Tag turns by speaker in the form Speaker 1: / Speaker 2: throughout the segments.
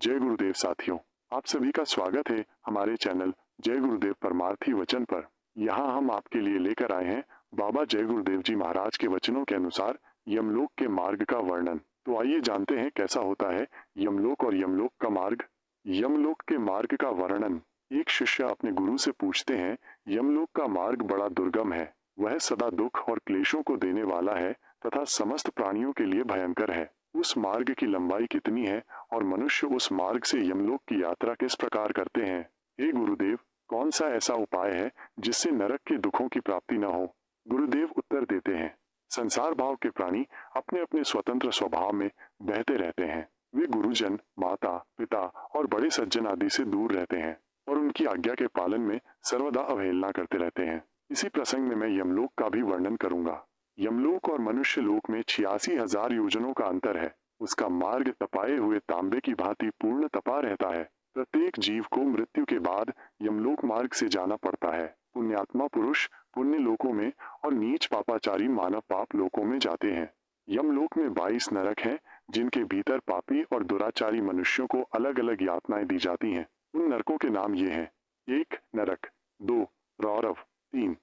Speaker 1: जय गुरुदेव साथियों, आप सभी का स्वागत है हमारे चैनल जय गुरुदेव परमार्थी वचन पर। यहाँ हम आपके लिए लेकर आए हैं बाबा जय गुरुदेव जी महाराज के वचनों के अनुसार यमलोक के मार्ग का वर्णन। तो आइए जानते हैं कैसा होता है यमलोक और यमलोक का मार्ग। यमलोक के मार्ग का वर्णन। एक शिष्य अपने गुरु से पूछते हैं, यमलोक का मार्ग बड़ा दुर्गम है, वह सदा दुख और क्लेशों को देने वाला है तथा समस्त प्राणियों के लिए भयंकर है। उस मार्ग की लंबाई कितनी है और मनुष्य उस मार्ग से यमलोक की यात्रा किस प्रकार करते हैं? हे गुरुदेव, कौन सा ऐसा उपाय है जिससे नरक के दुखों की प्राप्ति न हो? गुरुदेव उत्तर देते हैं, संसार भाव के प्राणी अपने अपने स्वतंत्र स्वभाव में बहते रहते हैं। वे गुरुजन, माता, पिता और बड़े सज्जन आदि से दूर रहते हैं और उनकी आज्ञा के पालन में सर्वदा अवहेलना करते रहते हैं। इसी प्रसंग में मैं यमलोक का भी वर्णन करूंगा। यमलोक और मनुष्य लोक में 86,000 योजनों का अंतर है। उसका मार्ग तपाए हुए तांबे की भांति पूर्ण तपा रहता है। प्रत्येक जीव को मृत्यु के बाद यमलोक मार्ग से जाना पड़ता है। पुण्यात्मा पुरुष पुण्य लोकों में और नीच पापाचारी मानव पाप लोकों में जाते हैं। यमलोक में 22 नरक हैं, जिनके भीतर पापी और दुराचारी मनुष्यों को अलग अलग यातनाएं दी जाती हैं। उन नरकों के नाम ये हैं: 1 नरक, 2 रौरव, 3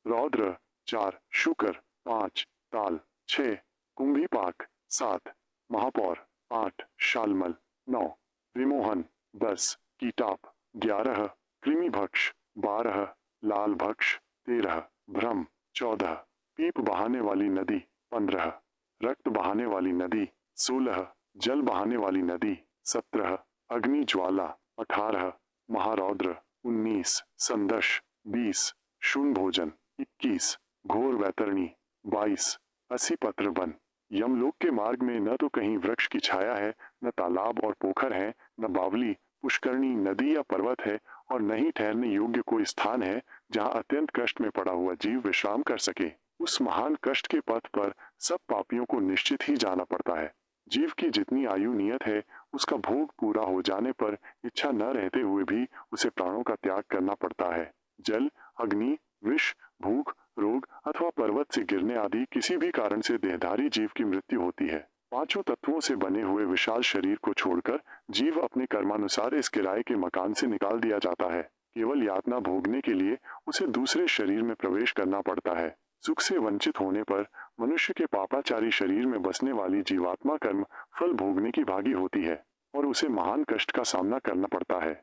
Speaker 1: रौद्र, 4 शुकर, 5 ताल, 6 कुंभीपाक, 7 महापौर, 8 शालमल, 9 विमोहन, 10 कीटाप, 11 कृमिभक्ष, 12 लालभक्ष, 13 भ्रम, 14 पीप बहाने वाली नदी, 15 रक्त बहाने वाली नदी, 16 जल बहाने वाली नदी, 17 अग्नि ज्वाला, 18 महारौद्र, 19 संदर्श, 20 शून भोजन, 21 घोर वैतरणी, 22 अस्सी पत्र वन। यमलोक के मार्ग में न तो कहीं वृक्ष की छाया है, न तालाब और पोखर है, न बावली, पुष्करणी, नदी या पर्वत है और न ही ठहरने योग्य कोई स्थान है जहां अत्यंत कष्ट में पड़ा हुआ जीव विश्राम कर सके। उस महान कष्ट के पथ पर सब पापियों को निश्चित ही जाना पड़ता है। जीव की जितनी आयु नियत है, उसका भोग पूरा हो जाने पर इच्छा न रहते हुए भी उसे प्राणों का त्याग करना पड़ता है। जल, अग्नि, विष, भूख, रोग अथवा पर्वत से गिरने आदि किसी भी कारण से देहधारी जीव की मृत्यु होती है। पांचों तत्वों से बने हुए विशाल शरीर को छोड़कर जीव अपने कर्मानुसार इस किराए के मकान से निकाल दिया जाता है। केवल यातना भोगने के लिए उसे दूसरे शरीर में प्रवेश करना पड़ता है। सुख से वंचित होने पर मनुष्य के पापाचारी शरीर में बसने वाली जीवात्मा कर्म फल भोगने की भागी होती है और उसे महान कष्ट का सामना करना पड़ता है।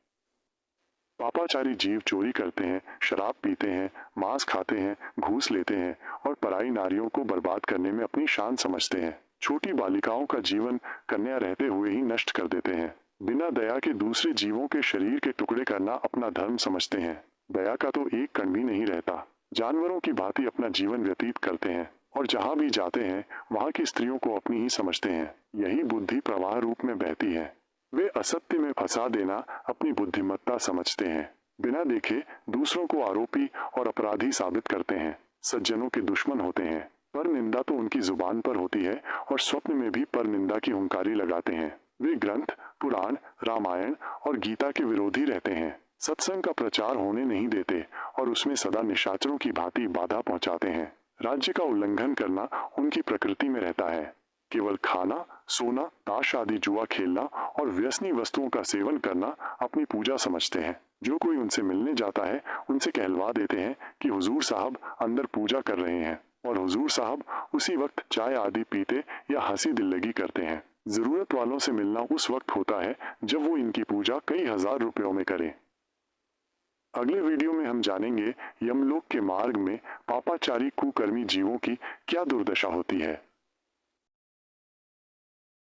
Speaker 1: पापाचारी जीव चोरी करते हैं, शराब पीते हैं, मांस खाते हैं, घूस लेते हैं और पराई नारियों को बर्बाद करने में अपनी शान समझते हैं। छोटी बालिकाओं का जीवन कन्या रहते हुए ही नष्ट कर देते हैं। बिना दया के दूसरे जीवों के शरीर के टुकड़े करना अपना धर्म समझते हैं। दया का तो एक कण भी नहीं रहता। जानवरों की भांति अपना जीवन व्यतीत करते हैं और जहाँ भी जाते हैं वहाँ की स्त्रियों को अपनी ही समझते हैं। यही बुद्धि प्रवाह रूप में बहती है। वे असत्य में फंसा देना अपनी बुद्धिमत्ता समझते हैं। बिना देखे दूसरों को आरोपी और अपराधी साबित करते हैं। सज्जनों के दुश्मन होते हैं। पर निंदा तो उनकी जुबान पर होती है और स्वप्न में भी पर निंदा की हुंकारी लगाते हैं। वे ग्रंथ, पुराण, रामायण और गीता के विरोधी रहते हैं। सत्संग का प्रचार होने नहीं देते और उसमें सदा निशाचरों की भांति बाधा पहुंचाते हैं। राज्य का उल्लंघन करना उनकी प्रकृति में रहता है। केवल खाना, सोना, ताश आदि जुआ खेलना और व्यसनी वस्तुओं का सेवन करना अपनी पूजा समझते हैं। जो कोई उनसे मिलने जाता है उनसे कहलवा देते हैं कि हुजूर साहब अंदर पूजा कर रहे हैं और हुजूर साहब उसी वक्त चाय आदि पीते या हंसी दिल्लगी करते हैं। जरूरत वालों से मिलना उस वक्त होता है जब वो इनकी पूजा कई हजार रुपयों में करें। अगले वीडियो में हम जानेंगे यमलोक के मार्ग में पापाचारी कुकर्मी जीवों की क्या दुर्दशा होती है।